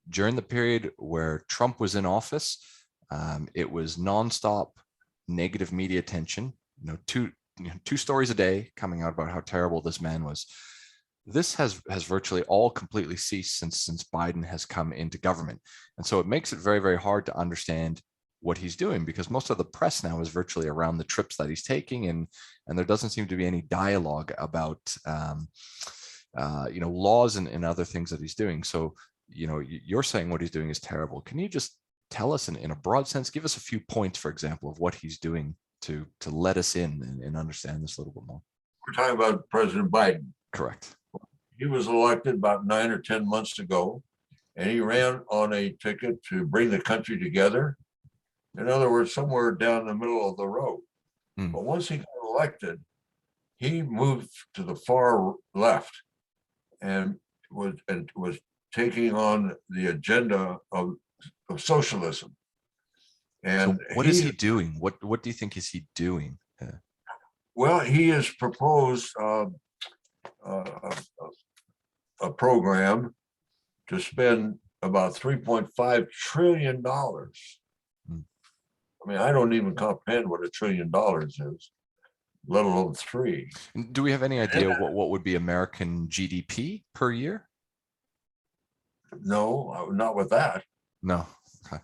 During the period where Trump was in office, it was nonstop negative media attention. Two stories a day coming out about how terrible this man was. This has virtually all completely ceased since Biden has come into government, and so it makes it very, very hard to understand what he's doing, because most of the press now is virtually around the trips that he's taking, and there doesn't seem to be any dialogue about laws and other things that he's doing. So you're saying what he's doing is terrible. Can you just tell us in a broad sense, give us a few points, for example, of what he's doing to let us in and understand this a little bit more? We're talking about President Biden. Correct. He was elected about 9 or 10 months ago, and he ran on a ticket to bring the country together. In other words, somewhere down the middle of the road. But once he got elected, he moved to the far left and was taking on the agenda of socialism. And so what is he doing? What do you think is he doing? Well, he has proposed a program to spend about $3.5 trillion. I mean, I don't even comprehend what $1 trillion is, let alone three. Do we have any idea what would be American GDP per year? No, not with that. No. Okay.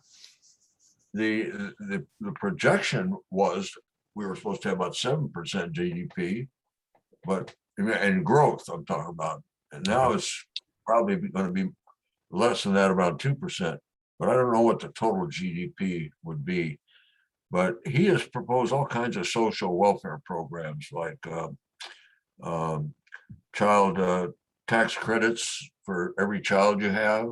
The projection was we were supposed to have about 7% GDP, but and growth I'm talking about. And now it's probably going to be less than that, around 2%. But I don't know what the total GDP would be. But he has proposed all kinds of social welfare programs, like child tax credits for every child you have.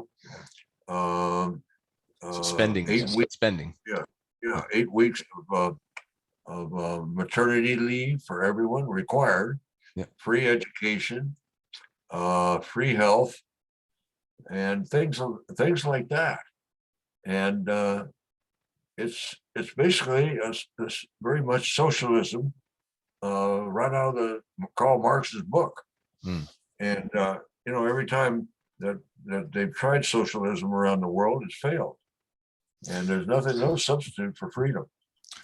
So spending. 8 weeks. Spending. Yeah, 8 weeks of maternity leave for everyone required. Yeah. Free education, free health, and things like that. And it's basically this very much socialism, right out of the Karl Marx's book. And every time that they've tried socialism around the world, it's failed. And there's no substitute for freedom.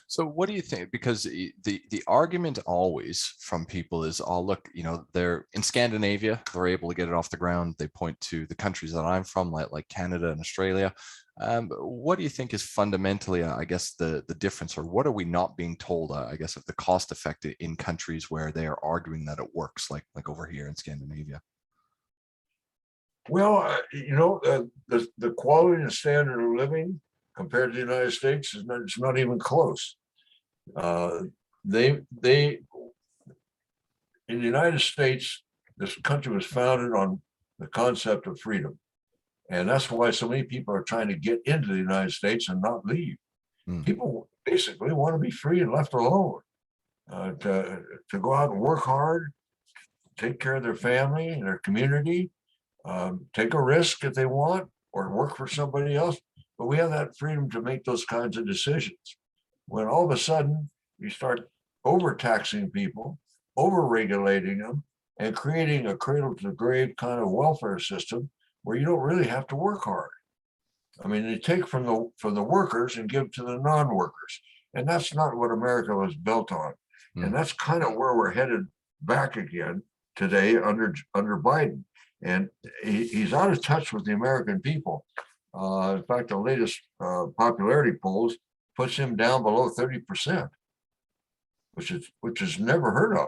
So what do you think? Because the argument always from people is, oh, look, they're in Scandinavia, they're able to get it off the ground. They point to the countries that I'm from, like Canada and Australia. What do you think is fundamentally, I guess, the difference, or what are we not being told, I guess, of the cost effect in countries where they are arguing that it works, like over here in Scandinavia? Well, the quality and standard of living compared to the United States it's not even close. They in the United States, this country was founded on the concept of freedom. And that's why so many people are trying to get into the United States and not leave. People basically want to be free and left alone, to go out and work hard, take care of their family and their community, take a risk if they want, or work for somebody else. But we have that freedom to make those kinds of decisions. When all of a sudden you start overtaxing people, over-regulating them, and creating a cradle-to-the-grave kind of welfare system where you don't really have to work hard. I mean, they take from the workers and give to the non-workers. And that's not what America was built on. And that's kind of where we're headed back again today under Biden. And he's out of touch with the American people. In fact, the latest popularity polls puts him down below 30%, which is never heard of.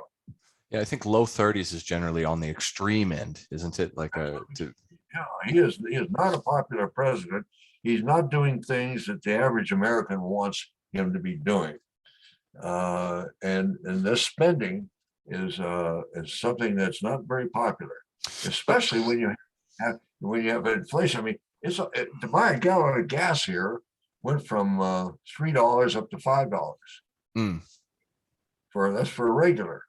Yeah, I think low 30s is generally on the extreme end, isn't it? Yeah, he is not a popular president. He's not doing things that the average American wants him to be doing. And this spending is something that's not very popular, especially when you have inflation. I mean, to buy a gallon of gas here went from $3 up to $5. That's for a regular.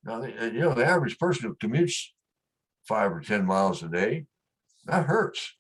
Now, the average person who commutes 5 or 10 miles a day, that hurts.